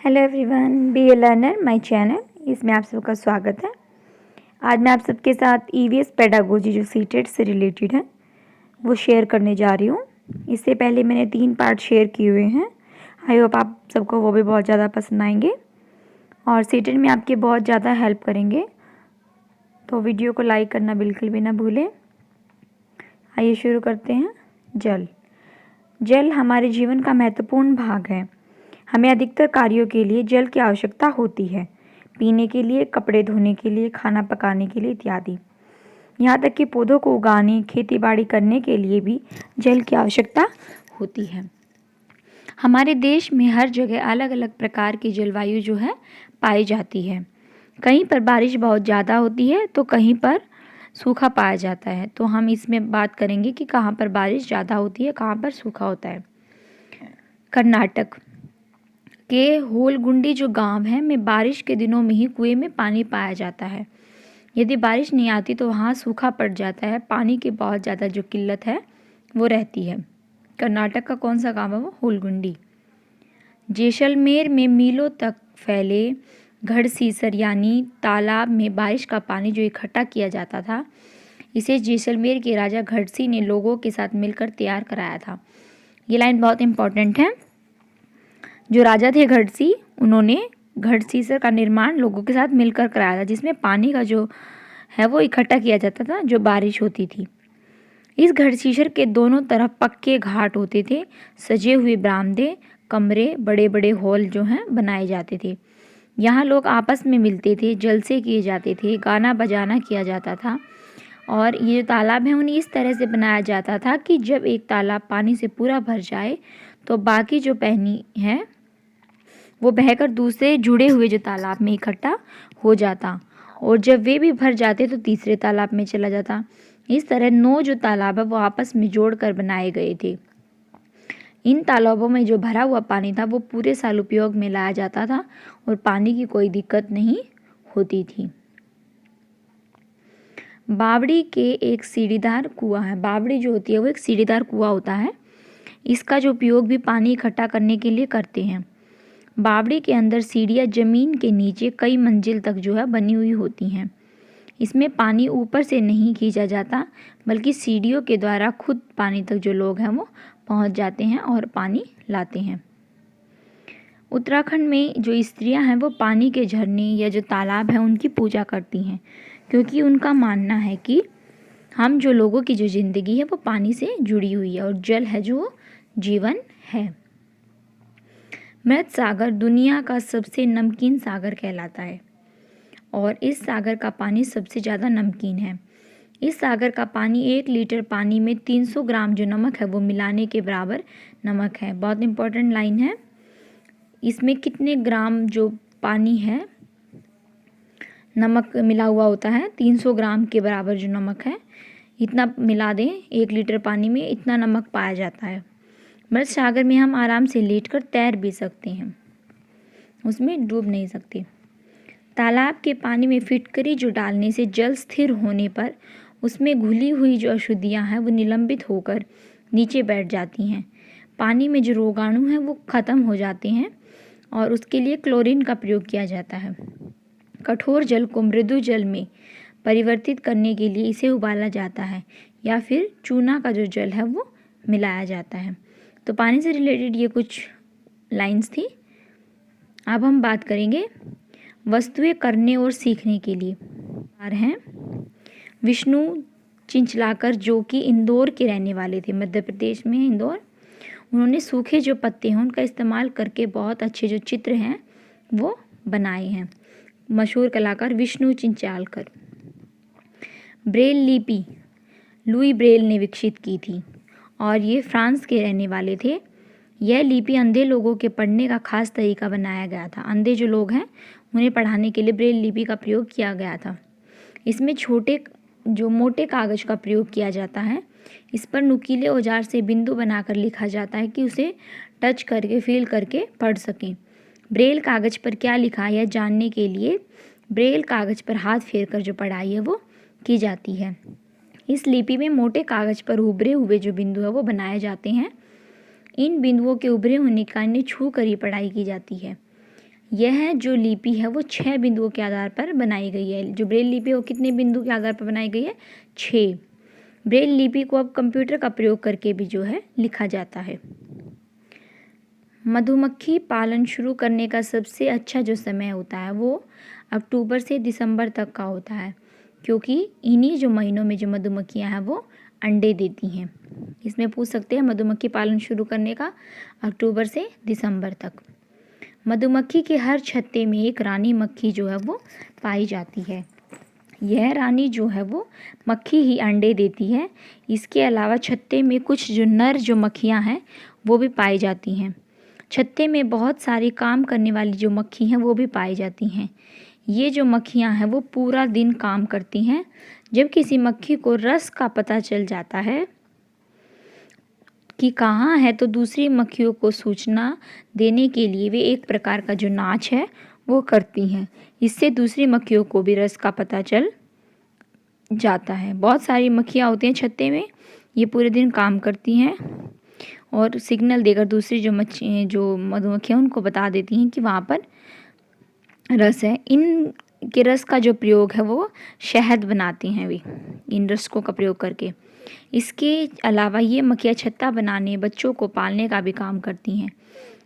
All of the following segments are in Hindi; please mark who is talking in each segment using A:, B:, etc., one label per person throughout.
A: Hello everyone, be a learner my channel, इसमें आप सबका स्वागत है। आज मैं आप सबके साथ ईवीएस पेडागोजी जो सीटेट से रिलेटेड है वो शेयर करने जा रही हूँ। इससे पहले मैंने 3 पार्ट शेयर किए हुए हैं। आई होप आप सबको वो भी बहुत ज़्यादा पसंद आएंगे और सीटेट में आपके बहुत ज़्यादा हेल्प करेंगे। तो वीडियो को लाइक करना बिल्कुल भी ना भूलें। आइए शुरू करते हैं। जल हमारे जीवन का महत्वपूर्ण भाग है। हमें अधिकतर कार्यों के लिए जल की आवश्यकता होती है, पीने के लिए, कपड़े धोने के लिए, खाना पकाने के लिए इत्यादि। यहाँ तक कि पौधों को उगाने, खेती बाड़ी करने के लिए भी जल की आवश्यकता होती है। हमारे देश में हर जगह अलग अलग प्रकार की जलवायु जो है पाई जाती है। कहीं पर बारिश बहुत ज़्यादा होती है तो कहीं पर सूखा पाया जाता है। तो हम इसमें बात करेंगे कि कहाँ पर बारिश ज़्यादा होती है, कहाँ पर सूखा होता है। कर्नाटक के होलगुंडी जो गांव है में बारिश के दिनों में ही कुएं में पानी पाया जाता है। यदि बारिश नहीं आती तो वहाँ सूखा पड़ जाता है, पानी की बहुत ज़्यादा जो किल्लत है वो रहती है। कर्नाटक का कौन सा गांव है वो होलगुंडी। जैसलमेर में मीलों तक फैले घड़सीसर यानी तालाब में बारिश का पानी जो इकट्ठा किया जाता था, इसे जैसलमेर के राजा घड़सी ने लोगों के साथ मिलकर तैयार कराया था। ये लाइन बहुत इंपॉर्टेंट है। जो राजा थे घड़सी, उन्होंने घड़सीसर का निर्माण लोगों के साथ मिलकर कराया था, जिसमें पानी का जो है वो इकट्ठा किया जाता था जो बारिश होती थी। इस घड़सीसर के दोनों तरफ पक्के घाट होते थे, सजे हुए बरामदे, कमरे, बड़े बड़े हॉल जो हैं बनाए जाते थे। यहाँ लोग आपस में मिलते थे, जलसे किए जाते थे, गाना बजाना किया जाता था। और ये जो तालाब है उन्हें इस तरह से बनाया जाता था कि जब एक तालाब पानी से पूरा भर जाए तो बाकी जो पानी है वो बहकर दूसरे जुड़े हुए जो तालाब में इकट्ठा हो जाता, और जब वे भी भर जाते तो तीसरे तालाब में चला जाता। इस तरह 9 जो तालाब है वो आपस में जोड़कर बनाए गए थे। इन तालाबों में जो भरा हुआ पानी था वो पूरे साल उपयोग में लाया जाता था और पानी की कोई दिक्कत नहीं होती थी। बावड़ी के एक सीढ़ीदार कुआं है। बावड़ी जो होती है वो एक सीढ़ीदार कुआं होता है। इसका जो उपयोग भी पानी इकट्ठा करने के लिए करते हैं। बावड़ी के अंदर सीढ़ियाँ जमीन के नीचे कई मंजिल तक जो है बनी हुई होती हैं। इसमें पानी ऊपर से नहीं खींचा जाता, बल्कि सीढ़ियों के द्वारा खुद पानी तक जो लोग हैं वो पहुंच जाते हैं और पानी लाते हैं। उत्तराखंड में जो स्त्रियां हैं वो पानी के झरने या जो तालाब हैं उनकी पूजा करती हैं, क्योंकि उनका मानना है कि हम जो लोगों की जो ज़िंदगी है वो पानी से जुड़ी हुई है और जल है जो जीवन है। मृत सागर दुनिया का सबसे नमकीन सागर कहलाता है और इस सागर का पानी सबसे ज़्यादा नमकीन है। इस सागर का पानी 1 लीटर पानी में 300 ग्राम जो नमक है वो मिलाने के बराबर नमक है। बहुत इंपॉर्टेंट लाइन है। इसमें कितने ग्राम जो पानी है नमक मिला हुआ होता है, 300 ग्राम के बराबर जो नमक है, इतना मिला दें 1 लीटर पानी में, इतना नमक पाया जाता है। मृत सागर में हम आराम से लेटकर तैर भी सकते हैं, उसमें डूब नहीं सकते। तालाब के पानी में फिटकरी जो डालने से जल स्थिर होने पर उसमें घुली हुई जो अशुद्धियाँ हैं वो निलंबित होकर नीचे बैठ जाती हैं। पानी में जो रोगाणु हैं वो ख़त्म हो जाते हैं और उसके लिए क्लोरीन का प्रयोग किया जाता है। कठोर जल को मृदु जल में परिवर्तित करने के लिए इसे उबाला जाता है या फिर चूना का जो जल है वो मिलाया जाता है। तो पानी से रिलेटेड ये कुछ लाइंस थी। अब हम बात करेंगे वस्तुएं करने और सीखने के लिए। हैं विष्णु चिंचलाकर, जो कि इंदौर के रहने वाले थे, मध्य प्रदेश में इंदौर। उन्होंने सूखे जो पत्ते हैं उनका इस्तेमाल करके बहुत अच्छे जो चित्र हैं वो बनाए हैं। मशहूर कलाकार विष्णु चिंचालकर। ब्रेल लिपि लुई ब्रेल ने विकसित की थी और ये फ्रांस के रहने वाले थे। यह लिपि अंधे लोगों के पढ़ने का खास तरीका बनाया गया था। अंधे जो लोग हैं उन्हें पढ़ाने के लिए ब्रेल लिपि का प्रयोग किया गया था। इसमें मोटे कागज़ का प्रयोग किया जाता है। इस पर नुकीले औजार से बिंदु बनाकर लिखा जाता है कि उसे टच करके फील करके पढ़ सकें। ब्रेल कागज़ पर क्या लिखा है यह जानने के लिए ब्रेल कागज़ पर हाथ फेर कर जो पढ़ाई है वो की जाती है। इस लिपि में मोटे कागज़ पर उभरे हुए जो बिंदु है वो बनाए जाते हैं। इन बिंदुओं के उभरे होने का इन्हें छू कर ही पढ़ाई की जाती है। यह जो लिपि है वो 6 बिंदुओं के आधार पर बनाई गई है। जो ब्रेल लिपि है वो कितने बिंदु के आधार पर बनाई गई है? 6। ब्रेल लिपि को अब कंप्यूटर का प्रयोग करके भी जो है लिखा जाता है। मधुमक्खी पालन शुरू करने का सबसे अच्छा जो समय होता है वो अक्टूबर से दिसंबर तक का होता है, क्योंकि इन्हीं जो महीनों में जो मधुमक्खियां हैं वो अंडे देती हैं। इसमें पूछ सकते हैं मधुमक्खी पालन शुरू करने का अक्टूबर से दिसंबर तक। मधुमक्खी के हर छत्ते में एक रानी मक्खी जो है वो पाई जाती है। यह रानी जो है वो मक्खी ही अंडे देती है। इसके अलावा छत्ते में कुछ जो नर जो मक्खियां हैं वो भी पाई जाती हैं। छत्ते में बहुत सारी काम करने वाली जो मक्खी हैं वो भी पाई जाती हैं। ये जो मक्खियां हैं वो पूरा दिन काम करती हैं। जब किसी मक्खी को रस का पता चल जाता है कि कहाँ है, तो दूसरी मक्खियों को सूचना देने के लिए वे एक प्रकार का जो नाच है वो करती हैं। इससे दूसरी मक्खियों को भी रस का पता चल जाता है। बहुत सारी मक्खियाँ होती हैं छत्ते में, ये पूरे दिन काम करती हैं और सिग्नल देकर दूसरी जो मधुमक्खियाँ उनको बता देती हैं कि वहाँ पर रस है। इन के रस का जो प्रयोग है वो शहद बनाती हैं वे, इन रसकों का प्रयोग करके। इसके अलावा ये मक्खियाँ छत्ता बनाने, बच्चों को पालने का भी काम करती हैं।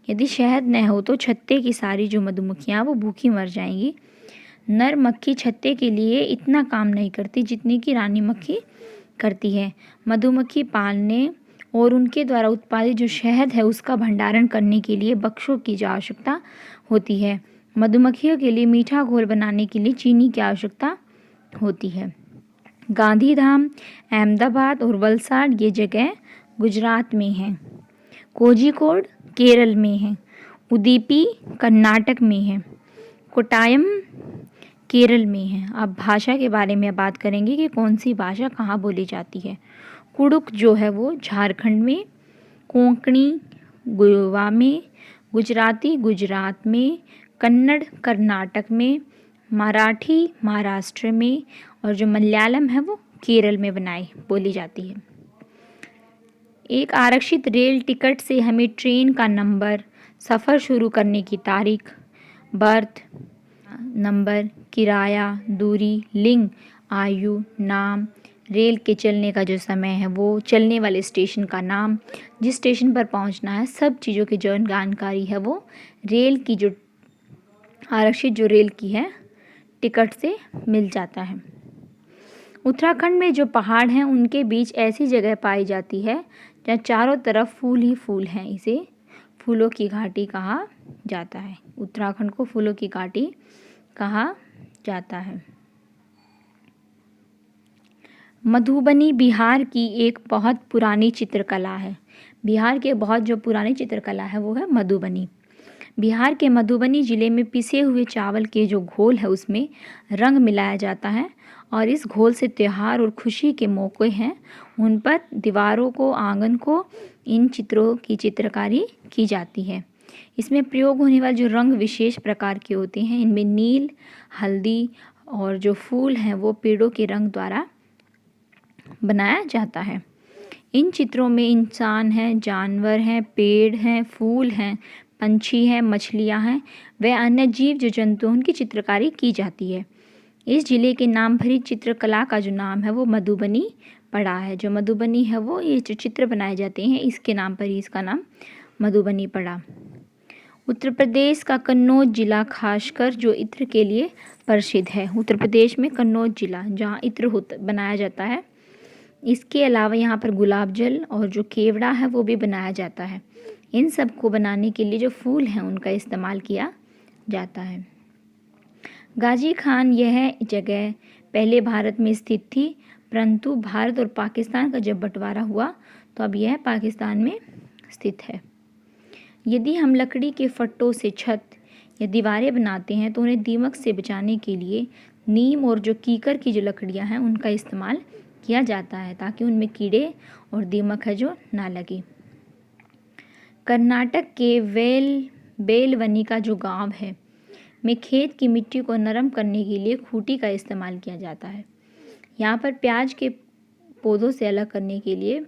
A: यदि शहद न हो तो छत्ते की सारी जो मधुमक्खियाँ वो भूखी मर जाएंगी। नर मक्खी छत्ते के लिए इतना काम नहीं करती जितनी कि रानी मक्खी करती है। मधुमक्खी पालने और उनके द्वारा उत्पादित जो शहद है उसका भंडारण करने के लिए बक्सों की जो आवश्यकता होती है। मधुमक्खियों के लिए मीठा घोल बनाने के लिए चीनी की आवश्यकता होती है। गांधीधाम, अहमदाबाद और वलसाड ये जगह गुजरात में हैं। कोझिकोड केरल में है। उडुपी कर्नाटक में है। कोट्टायम केरल में है। अब भाषा के बारे में बात करेंगे कि कौन सी भाषा कहाँ बोली जाती है। कुडुक जो है वो झारखंड में, कोंकणी गोवा में, गुजराती गुजरात में, कन्नड़ कर्नाटक में, मराठी महाराष्ट्र में और जो मलयालम है वो केरल में बोली जाती है। एक आरक्षित रेल टिकट से हमें ट्रेन का नंबर, सफ़र शुरू करने की तारीख, बर्थ नंबर, किराया, दूरी, लिंग, आयु, नाम, रेल के चलने का जो समय है वो, चलने वाले स्टेशन का नाम, जिस स्टेशन पर पहुंचना है, सब चीज़ों की जो जानकारी है वो रेल की जो आरक्षित जो रेल की है टिकट से मिल जाता है। उत्तराखंड में जो पहाड़ हैं उनके बीच ऐसी जगह पाई जाती है जहाँ चारों तरफ फूल ही फूल हैं। इसे फूलों की घाटी कहा जाता है। उत्तराखंड को फूलों की घाटी कहा जाता है। मधुबनी बिहार की एक बहुत पुरानी चित्रकला है। बिहार के बहुत जो पुरानी चित्रकला है वो है मधुबनी। बिहार के मधुबनी ज़िले में पिसे हुए चावल के जो घोल है उसमें रंग मिलाया जाता है और इस घोल से त्यौहार और खुशी के मौके हैं उन पर दीवारों को, आंगन को इन चित्रों की चित्रकारी की जाती है। इसमें प्रयोग होने वाले जो रंग विशेष प्रकार के होते हैं। इनमें नील, हल्दी और जो फूल हैं वो पेड़ों के रंग द्वारा बनाया जाता है। इन चित्रों में इंसान हैं, जानवर हैं, पेड़ हैं, फूल हैं, पंछी हैं, मछलियां हैं व अन्य जीव जो जंतु उनकी चित्रकारी की जाती है। इस जिले के नाम भरी चित्रकला का जो नाम है वो मधुबनी पड़ा है। जो मधुबनी है वो ये जो चित्र बनाए जाते हैं इसके नाम पर ही इसका नाम मधुबनी पड़ा। उत्तर प्रदेश का कन्नौज जिला खासकर जो इत्र के लिए प्रसिद्ध है। उत्तर प्रदेश में कन्नौज जिला जहाँ इत्र बनाया जाता है। इसके अलावा यहाँ पर गुलाब जल और जो केवड़ा है वो भी बनाया जाता है। इन सब को बनाने के लिए जो फूल हैं उनका इस्तेमाल किया जाता है। गाजी खान यह जगह पहले भारत में स्थित थी, परंतु भारत और पाकिस्तान का जब बंटवारा हुआ तो अब यह पाकिस्तान में स्थित है। यदि हम लकड़ी के फट्टों से छत या दीवारें बनाते हैं तो उन्हें दीमक से बचाने के लिए नीम और जो कीकर की जो लकड़ियां हैं उनका इस्तेमाल किया जाता है ताकि उनमें कीड़े और दीमक है जो ना लगे। कर्नाटक के बेलवनी का जो गांव है में खेत की मिट्टी को नरम करने के लिए खूंटी का इस्तेमाल किया जाता है। यहाँ पर प्याज के पौधों से अलग करने के लिए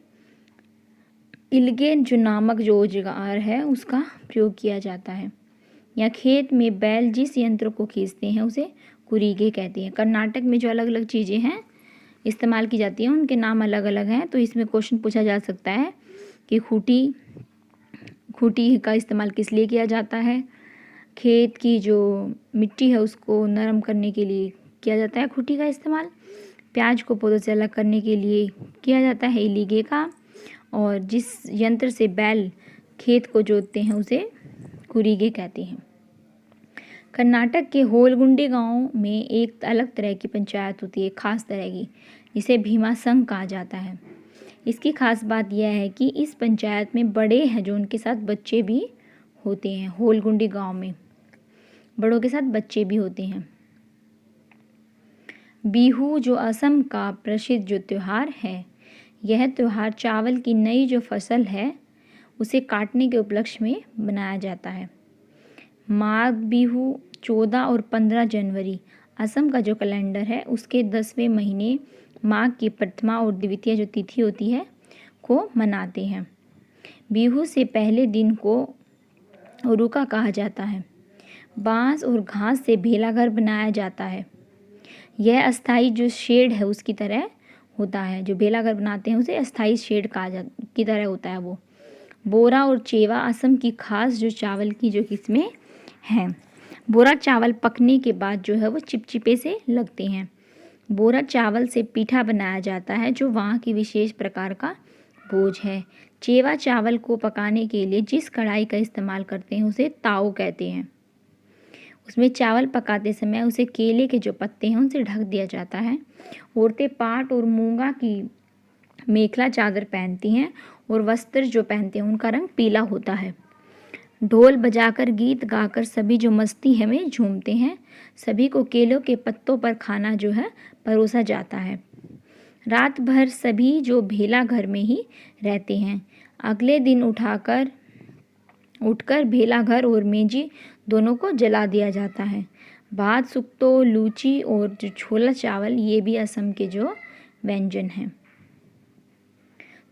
A: इल्गे जो नामक जो औजार है उसका प्रयोग किया जाता है। या खेत में बैल जिस यंत्र को खींचते हैं उसे कुरीगे कहते हैं। कर्नाटक में जो अलग अलग चीज़ें हैं इस्तेमाल की जाती हैं उनके नाम अलग अलग हैं। तो इसमें क्वेश्चन पूछा जा सकता है कि खूंटी का इस्तेमाल किस लिए किया जाता है, खेत की जो मिट्टी है उसको नरम करने के लिए किया जाता है खूंटी का इस्तेमाल, प्याज को पौधों से अलग करने के लिए किया जाता है इलीगे का, और जिस यंत्र से बैल खेत को जोतते हैं उसे कुरीगे कहते हैं। कर्नाटक के होलगुंडी गांव में एक अलग तरह की पंचायत होती है, खास तरह की, जिसे भीमा संघ कहा जाता है। इसकी खास बात यह है कि इस पंचायत में बड़े हैं जो उनके साथ बच्चे भी होते हैं। होलगुंडी गांव में बड़ों के साथ बच्चे भी होते हैं। बिहू जो असम का प्रसिद्ध जो त्यौहार है, यह त्यौहार चावल की नई जो फसल है उसे काटने के उपलक्ष्य में मनाया जाता है। माघ बिहू 14 और 15 जनवरी असम का जो कैलेंडर है उसके 10वें महीने माघ की प्रथमा और द्वितीय जो तिथि होती है को मनाते हैं। बिहू से पहले दिन को उरुका कहा जाता है। बांस और घास से भेला घर बनाया जाता है। यह अस्थाई जो शेड है उसकी तरह होता है। जो भेला घर बनाते हैं उसे अस्थाई शेड की तरह होता है वो। बोरा और चेवा असम की खास जो चावल की जो किस्में हैं। बोरा चावल पकने के बाद जो है वो चिपचिपे से लगते हैं। बोरा चावल से पीठा बनाया जाता है जो वहाँ की विशेष प्रकार का भोज है। चेवा चावल को पकाने के लिए जिस कढ़ाई का इस्तेमाल करते हैं उसे ताऊ कहते हैं। उसमें चावल पकाते समय उसे केले के जो पत्ते हैं उनसे ढक दिया जाता है। औरतें पाट और मूंगा की मेखला चादर पहनती हैं और वस्त्र जो पहनते हैं उनका रंग पीला होता है। ढोल बजाकर गीत गाकर सभी जो मस्ती है में झूमते हैं। सभी को केलों के पत्तों पर खाना जो है परोसा जाता है। रात भर सभी जो भेला घर में ही रहते हैं। अगले दिन उठकर भेला घर और मेजी दोनों को जला दिया जाता है। भात सुक्तो, लूची और जो छोला चावल ये भी असम के जो व्यंजन हैं।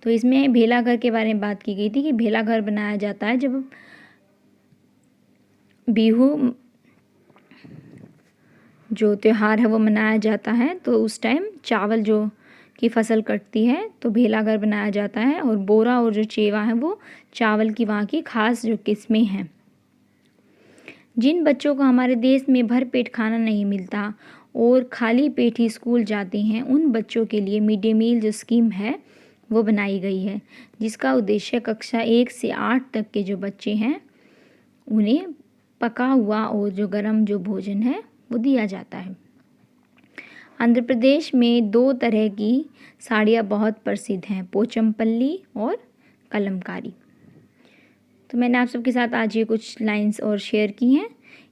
A: तो इसमें भेला घर के बारे में बात की गई थी कि भेला घर बनाया जाता है जब बिहू जो त्यौहार है वो मनाया जाता है, तो उस टाइम चावल जो की फसल कटती है तो भेला घर बनाया जाता है। और बोरा और जो चेवा है वो चावल की वहाँ की खास जो किस्में हैं। जिन बच्चों को हमारे देश में भर पेट खाना नहीं मिलता और खाली पेट ही स्कूल जाते हैं, उन बच्चों के लिए मिड डे मील जो स्कीम है वो बनाई गई है, जिसका उद्देश्य कक्षा 1 से 8 तक के जो बच्चे हैं उन्हें पका हुआ और जो गर्म जो भोजन है वो दिया जाता है। आंध्र प्रदेश में 2 तरह की साड़ियाँ बहुत प्रसिद्ध हैं, पोचमपल्ली और कलमकारी। तो मैंने आप सबके साथ आज ये कुछ लाइंस और शेयर की हैं।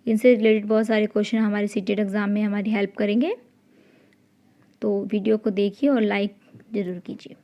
A: इनसे रिलेटेड बहुत सारे क्वेश्चन हमारे सीटेट एग्ज़ाम में हमारी हेल्प करेंगे। तो वीडियो को देखिए और लाइक ज़रूर कीजिए।